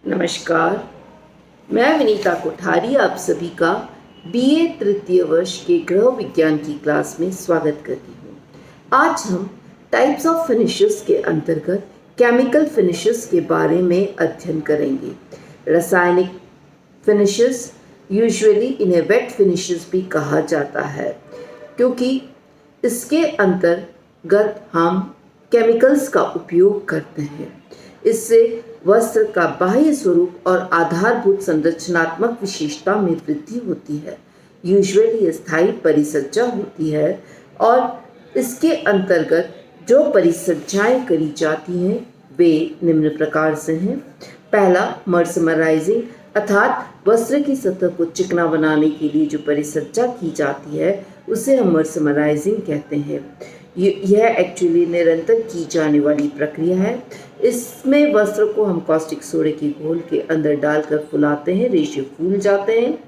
नमस्कार। मैं विनीता कोठारी आप सभी का बीए तृतीय वर्ष के गृह विज्ञान की क्लास में स्वागत करती हूँ। आज हम टाइप्स ऑफ फिनिशेस के अंतर्गत केमिकल फिनिशेस के बारे में अध्ययन करेंगे। रासायनिक फिनिशेस यूजुअली इन्हें वेट फिनिशेस भी कहा जाता है, क्योंकि इसके अंतर्गत हम केमिकल्स का उपयोग करते हैं। इससे वस्त्र का बाह्य स्वरूप और आधारभूत संरचनात्मक विशेषता में वृद्धि होती है। यूजुअली स्थायी परिसज्जा होती है और इसके अंतर्गत जो परिसज्जाएं करी जाती हैं वे निम्न प्रकार से हैं। पहला, मर्समराइजिंग, अर्थात वस्त्र की सतह को चिकना बनाने के लिए जो परिसज्जा की जाती है उसे हम मर्समराइजिंग कहते हैं। यह एक्चुअली निरंतर की जाने वाली प्रक्रिया है। इसमें वस्त्र को हम कॉस्टिक सोडे के घोल के अंदर डालकर फुलाते हैं, रेशे फूल जाते हैं,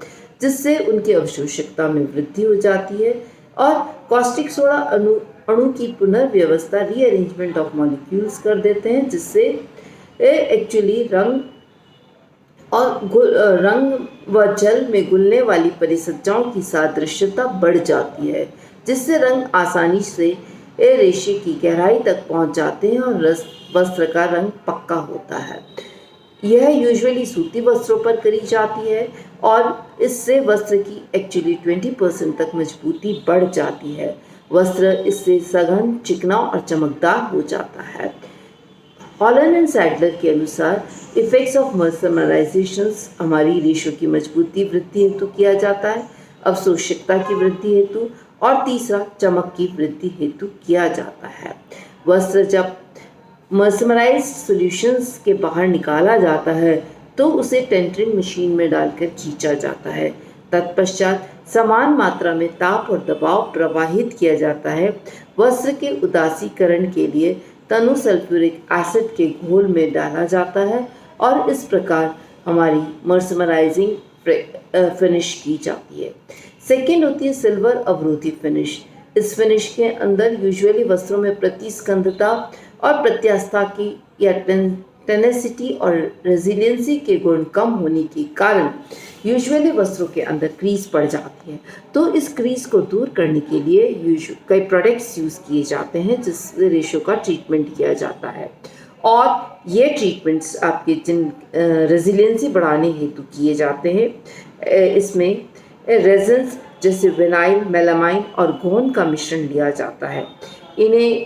जिससे उनकी अवशोषकता में वृद्धि हो जाती है और कॉस्टिक सोडा अणु की पुनर्व्यवस्था रीअरेंजमेंट ऑफ मॉलिक्यूल्स कर देते हैं, जिससे एक्चुअली रंग व जल में घुलने वाली परिसज्जाओं की सादृश्यता बढ़ जाती है, जिससे रंग आसानी से रेशे की गहराई तक पहुंच जाते हैं और वस्त्र का रंग पक्का होता है। यह यूजुअली सूती वस्त्रों पर करी जाती है और इससे वस्त्र की एक्चुअली 20% तक मजबूती बढ़ जाती है। वस्त्र इससे सघन, चिकना और चमकदार हो जाता है। हॉलन एंड सैडलर के अनुसार इफेक्ट्स ऑफ मर्समराइजेशन हमारी रेशों की मजबूती वृद्धि हेतु किया जाता है, अवशोषकता की वृद्धि हेतु और तीसरा, चमक की वृद्धि हेतु किया जाता है। वस्त्र जब मर्समराइज्ड सॉल्यूशंस के बाहर निकाला जाता है तो उसे टेंटरिंग मशीन में डालकर खींचा जाता है। तत्पश्चात समान मात्रा में ताप और दबाव प्रवाहित किया जाता है। वस्त्र के उदासीकरण के लिए तनु सल्फ्यूरिक एसिड के घोल में डाला जाता है और इस प्रकार हमारी मर्समराइजिंग फिनिश की जाती है। सेकेंड होती है सिल्वर अवरोधी फिनिश। इस फिनिश के अंदर यूजुअली वस्त्रों में प्रतिस्कंधता और प्रत्यास्थता की या टेनेसिटी और रेजिलियंसी के गुण कम होने के कारण यूजुअली वस्त्रों के अंदर क्रीज पड़ जाती है। तो इस क्रीज को दूर करने के लिए कई प्रोडक्ट्स यूज़ किए जाते हैं, जिससे रेशो का ट्रीटमेंट किया जाता है और ये ट्रीटमेंट्स आपके जिन रेजिलियंसी बढ़ाने हेतु किए जाते हैं। इसमें रेजन्स जैसे विनाइल, मेलामाइन और गोंद का मिश्रण लिया जाता है। इन्हें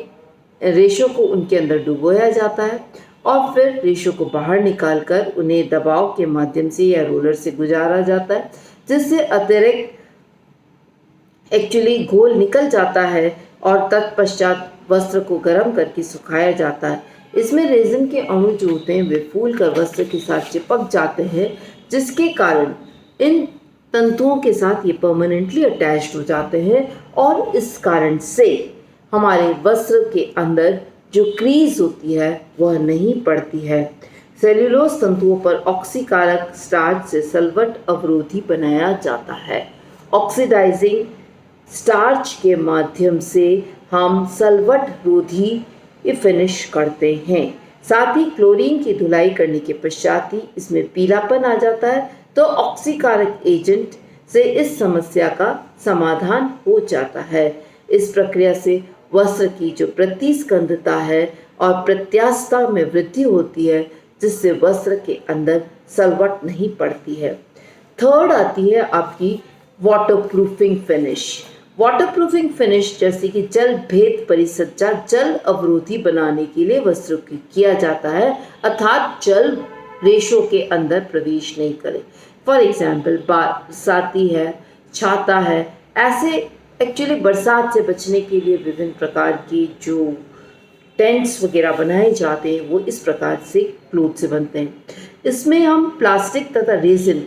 रेशों को उनके अंदर डुबोया जाता है और फिर रेशों को बाहर निकालकर उन्हें दबाव के माध्यम से या रोलर से गुजारा जाता है, जिससे अतिरिक्त एक्चुअली घोल निकल जाता है और तत्पश्चात वस्त्र को गर्म करके सुखाया जाता है। इसमें रेजिन के अणु जो होते हैं वे फूल कर वस्त्र के साथ चिपक जाते हैं, जिसके कारण इन तंतुओं के साथ ये परमानेंटली अटैच्ड हो जाते हैं और इस कारण से हमारे वस्त्र के अंदर जो क्रीज होती है वह नहीं पड़ती है। सेल्यूलोज तंतुओं पर ऑक्सीकारक स्टार्च से सल्फट अवरोधी बनाया जाता है। ऑक्सीडाइजिंग स्टार्च के माध्यम से हम सल्फट रोधी फिनिश करते हैं। साथ ही क्लोरीन की धुलाई करने के पश्चात ही इसमें पीलापन आ जाता है, तो ऑक्सीकारक एजेंट से इस समस्या का समाधान हो जाता है। इस प्रक्रिया से वस्त्र की जो प्रतिस्कंधता है और प्रत्यास्थता में वृद्धि होती है, जिससे वस्त्र के अंदर सलवट नहीं पड़ती है। थर्ड आती है आपकी वाटरप्रूफिंग फिनिश। वाटरप्रूफिंग फिनिश जैसे कि जल भेद परिसज्जा जल अवरोधी बनाने के लिए वस्त्रों की किया जाता है, अर्थात जल रेशों के अंदर प्रवेश नहीं करे। फॉर एग्जाम्पल बरसाती है, छाता है, ऐसे एक्चुअली बरसात से बचने के लिए विभिन्न प्रकार के जो टेंट्स वगैरह बनाए जाते हैं वो इस प्रकार से क्लोथ से बनते हैं। इसमें हम प्लास्टिक तथा रेजिन,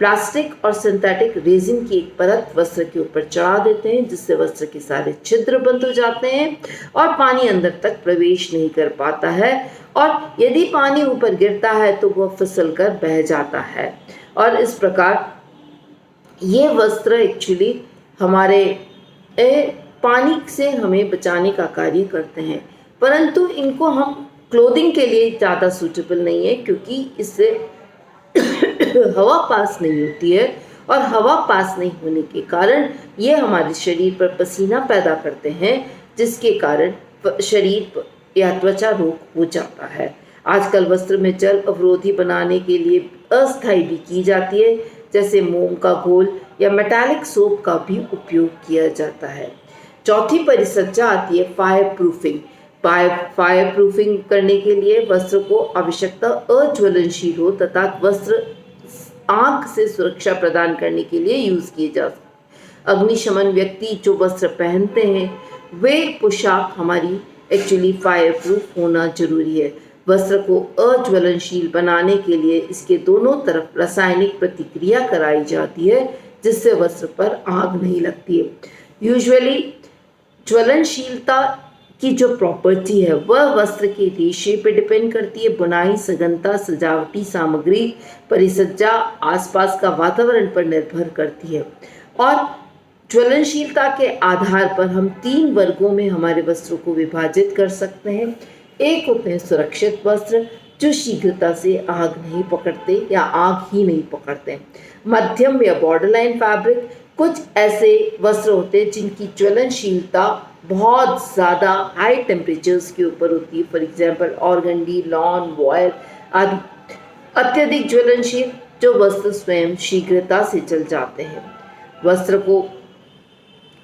प्लास्टिक और सिंथेटिक रेजिन की एक परत वस्त्र के ऊपर चढ़ा देते हैं, जिससे वस्त्र के सारे छिद्र बंद हो जाते हैं और पानी अंदर तक प्रवेश नहीं कर पाता है और यदि पानी ऊपर गिरता है तो वह फिसल कर बह जाता है और इस प्रकार ये वस्त्र एक्चुअली हमारे पानी से हमें बचाने का कार्य करते हैं, परंतु इनको हम क्लोथिंग के लिए ज़्यादा सूटेबल नहीं है, क्योंकि इससे हवा पास नहीं होती है और हवा पास नहीं होने के कारण ये हमारे शरीर पर पसीना पैदा करते हैं, जिसके कारण शरीर या त्वचा रोग हो जाता है। आजकल वस्त्र में जल अवरोधी बनाने के लिए अस्थायी भी की जाती है, जैसे मोम का घोल या मेटालिक सोप का भी उपयोग किया जाता है। चौथी परिसज्जा आती है फायर प्रूफिंग। फायर प्रूफिंग करने के लिए वस्त्र को आवश्यकता अज्वलनशील हो तथा वस्त्र आग से सुरक्षा प्रदान करने के लिए यूज किए जा सकते। अग्निशमन व्यक्ति जो वस्त्र पहनते हैं वे पोशाक हमारी एक्चुअली फायर प्रूफ होना जरूरी है। वस्त्र को अज्वलनशील बनाने के लिए इसके दोनों तरफ रासायनिक प्रतिक्रिया कराई जाती है, जिससे वस्त्र पर आग नहीं लगती है। यूजुअली ज्वलनशीलता की जो प्रॉपर्टी है वह वस्त्र के रेशे पे डिपेंड करती है। बुनाई, सघनता, सजावटी सामग्री, परिसज्जा आसपास का वातावरण पर निर्भर करती है। और ज्वलनशीलता के आधार पर हम 3 वर्गों में हमारे वस्त्रों को विभाजित कर सकते हैं। एक होते हैं सुरक्षित वस्त्र जो शीघ्रता से आग नहीं पकड़ते या आग ही नहीं पकड़ते। मध्यम या बॉर्डरलाइन फैब्रिक, कुछ ऐसे वस्त्र होते हैं जिनकी ज्वलनशीलता बहुत ज़्यादा हाई टेम्परेचर्स के ऊपर होती है। For example organdie, lawn, vial आदि। अत्यधिक ज्वलनशील जो वस्त्र स्वयं शीघ्रता से जल जाते हैं। वस्त्र को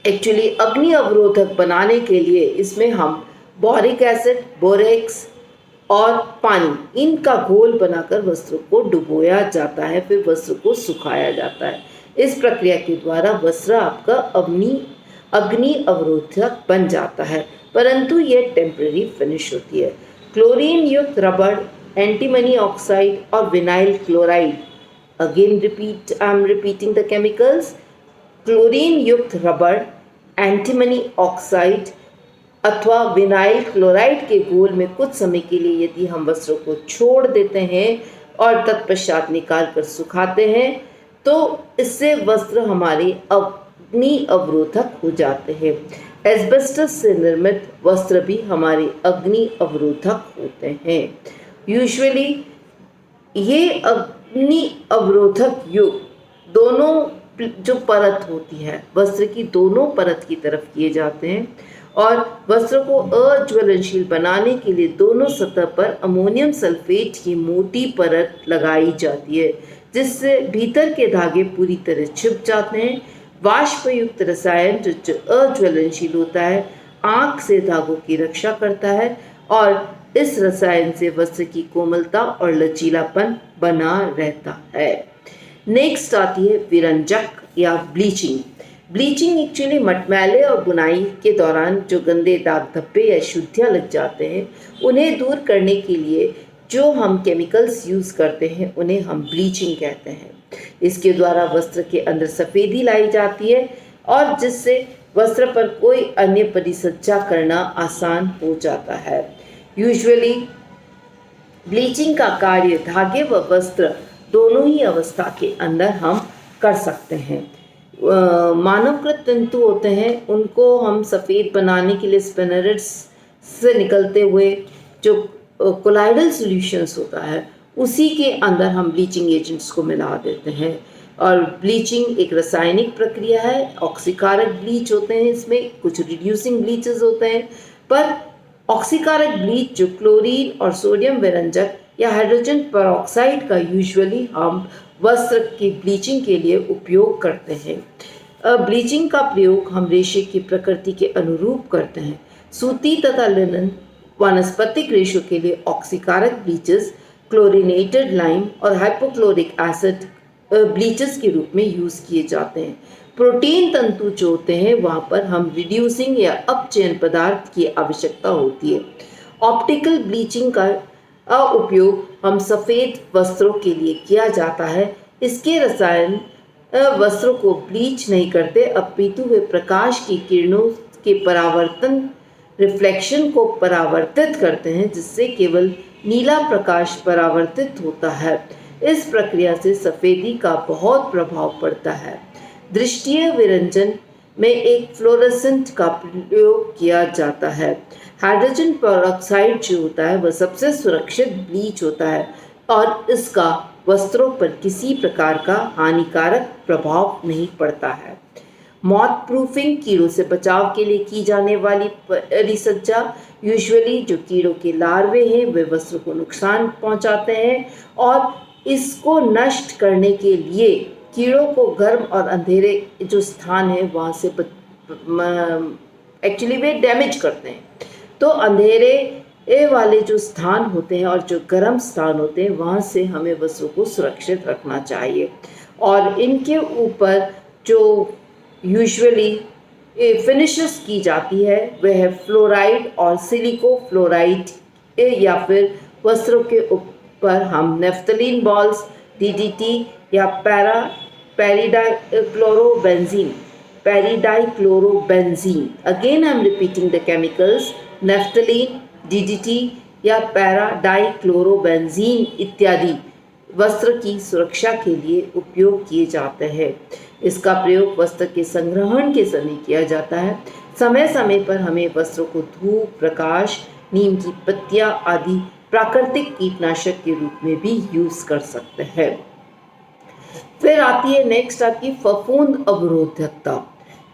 एक्चुअली अग्नि अवरोधक बनाने के लिए इसमें हम बोरिक एसिड, बोरेक्स और पानी इनका घोल बनाकर वस्त्र को डुबोया जाता है, फिर वस्त्र को सुखाया जाता है। इस प्रक्रिया के द्वारा वस्त्र आपका अग्नि अवरोधक बन जाता है, परंतु यह टेम्पररी फिनिश होती है। क्लोरीन युक्त रबड़, एंटीमनी ऑक्साइड और vinyl chloride, again I am repeating the chemicals. Chlorine युक्त रबड़, एंटीमनी ऑक्साइड अथवा विनाइल क्लोराइड के घोल में कुछ समय के लिए यदि हम वस्त्रों को छोड़ देते हैं और तत्पश्चात निकाल कर सुखाते हैं तो इससे वस्त्र हमारे अग्नि अवरोधक हो जाते हैं। एस्बेस्टस से निर्मित वस्त्र भी हमारे अग्नि अवरोधक होते हैं। यूजुअली ये अग्नि अवरोधक युक्त दोनों जो परत होती है वस्त्र की दोनों परत की तरफ किए जाते हैं और वस्त्र को अज्वलनशील बनाने के लिए दोनों सतह पर अमोनियम सल्फेट की मोटी परत लगाई जाती है, जिससे भीतर के धागे पूरी तरह छिप जाते हैं। वाष्पयुक्त रसायन जो अज्वलनशील होता है आंख से धागों की रक्षा करता है और इस रसायन से वस्त्र की कोमलता और लचीलापन बना रहता है। नेक्स्ट आती है विरंजक या ब्लीचिंग। ब्लीचिंग एक्चुअली मटमैले और बुनाई के दौरान जो गंदे दाग धब्बे या शुद्धियाँ लग जाते हैं उन्हें दूर करने के लिए जो हम केमिकल्स यूज़ करते हैं उन्हें हम ब्लीचिंग कहते हैं। इसके द्वारा वस्त्र के अंदर सफ़ेदी लाई जाती है और जिससे वस्त्र पर कोई अन्य परिसज्जा करना आसान हो जाता है। यूजुअली ब्लीचिंग का कार्य धागे व वस्त्र दोनों ही अवस्था के अंदर हम कर सकते हैं। मानवकृत तंतु होते हैं उनको हम सफ़ेद बनाने के लिए स्पिनरेट्स से निकलते हुए जो कोलाइडल सॉल्यूशंस होता है उसी के अंदर हम ब्लीचिंग एजेंट्स को मिला देते हैं। और ब्लीचिंग एक रासायनिक प्रक्रिया है। ऑक्सीकारक ब्लीच होते हैं, इसमें कुछ रिड्यूसिंग ब्लीचेस होते हैं, पर ऑक्सीकारक ब्लीच जो क्लोरीन और सोडियम विरंजक या हाइड्रोजन पेरोक्साइड का यूजुअली हम वस्त्र की ब्लीचिंग के लिए उपयोग करते हैं। ब्लीचिंग का प्रयोग हम रेशे की प्रकृति के अनुरूप करते हैं। सूती तथा लिनन वानस्पतिक रेशों के लिए ऑक्सीकारक ब्लीचेस, क्लोरीनेटेड लाइम और हाइपोक्लोरिक एसिड ब्लीचेस के रूप में यूज़ किए जाते हैं। प्रोटीन तंतु जो होते हैं वहाँ पर हम रिड्यूसिंग या अपचयन पदार्थ की आवश्यकता होती है। ऑप्टिकल ब्लीचिंग का उपयोग हम सफ़ेद वस्त्रों के लिए किया जाता है। इसके रसायन वस्त्रों को ब्लीच नहीं करते, अपितु वे प्रकाश की किरणों के परावर्तन रिफ्लेक्शन को परावर्तित करते हैं, जिससे केवल नीला प्रकाश परावर्तित होता है। इस प्रक्रिया से सफ़ेदी का बहुत प्रभाव पड़ता है। दृष्टीय विरंजन में एक फ्लोरेसेंट का प्रयोग किया जाता है। हाइड्रोजन पेरोक्साइड जो होता है वह सबसे सुरक्षित ब्लीच होता है और इसका वस्त्रों पर किसी प्रकार का हानिकारक प्रभाव नहीं पड़ता है। मॉथ प्रूफिंग कीड़ों से बचाव के लिए की जाने वाली परिसज्जा यूजुअली जो कीड़ों के लार्वे हैं वे वस्त्र को नुकसान पहुंचाते हैं और इसको नष्ट करने के लिए कीड़ों को गर्म और अंधेरे जो स्थान है वहाँ से एक्चुअली वे डैमेज करते हैं। तो अंधेरे वाले जो स्थान होते हैं और जो गर्म स्थान होते हैं वहाँ से हमें वस्त्रों को सुरक्षित रखना चाहिए। और इनके ऊपर जो यूजुअली फिनिशेस की जाती है वह है फ्लोराइड और सिलिको फ्लोराइड, या फिर वस्त्रों के ऊपर हम नेफ्थलीन बॉल्स, DDT या paradichlorobenzene, again I am repeating the chemicals, naphthalene, DDT या पैराडाइक्लोरोबेंजीन इत्यादि वस्त्र की सुरक्षा के लिए उपयोग किए जाते हैं। इसका प्रयोग वस्त्र के संग्रहण के समय किया जाता है। समय समय पर हमें वस्त्रों को धूप, प्रकाश, नीम की पत्तियां आदि प्राकृतिक कीटनाशक के रूप में भी यूज कर सकते हैं। फिर आती है नेक्स्ट आपकी फफूंद अवरोधकता।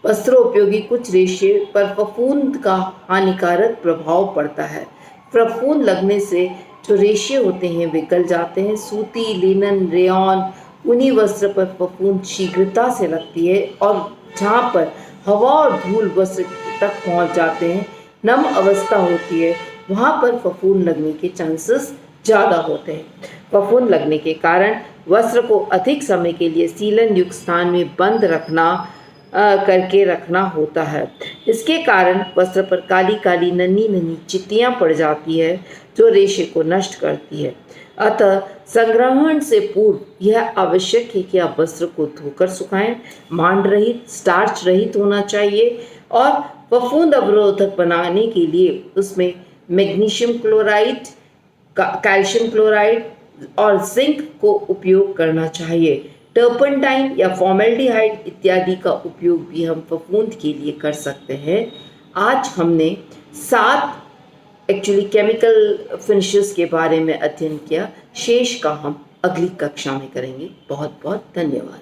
वस्त्र उपयोगी कुछ रेशे पर फफूंद का हानिकारक प्रभाव पड़ता है। फफूंद लगने से जो रेशे होते हैं वे गल जाते हैं। सूती, लिनन, रेयॉन, ऊनी वस्त्र पर फफूंद शीघ्रता से लगती है और जहाँ पर हवा और धूल वस्त्र तक पहुँच जाते हैं, नम अवस्था होती है, वहाँ पर फफूंद लगने के चांसेस ज़्यादा होते हैं। फफूंद लगने के कारण वस्त्र को अधिक समय के लिए सीलन युक्त स्थान में बंद करके रखना होता है। इसके कारण वस्त्र पर काली काली नन्ही नन्ही चित्तियाँ पड़ जाती है जो रेशे को नष्ट करती है। अतः संग्रहण से पूर्व यह आवश्यक है कि आप वस्त्र को धोकर सुखाएं। मांड रहित, स्टार्च रहित होना चाहिए और फफूंद अवरोधक बनाने के लिए उसमें मैग्नीशियम क्लोराइड, कैल्शियम क्लोराइड और जिंक को उपयोग करना चाहिए। टर्पेंटाइन या फॉर्मेल्डिहाइड इत्यादि का उपयोग भी हम फफूंद के लिए कर सकते हैं। आज हमने 7 एक्चुअली केमिकल फिनिशेस के बारे में अध्ययन किया। शेष का हम अगली कक्षा में करेंगे। बहुत बहुत धन्यवाद।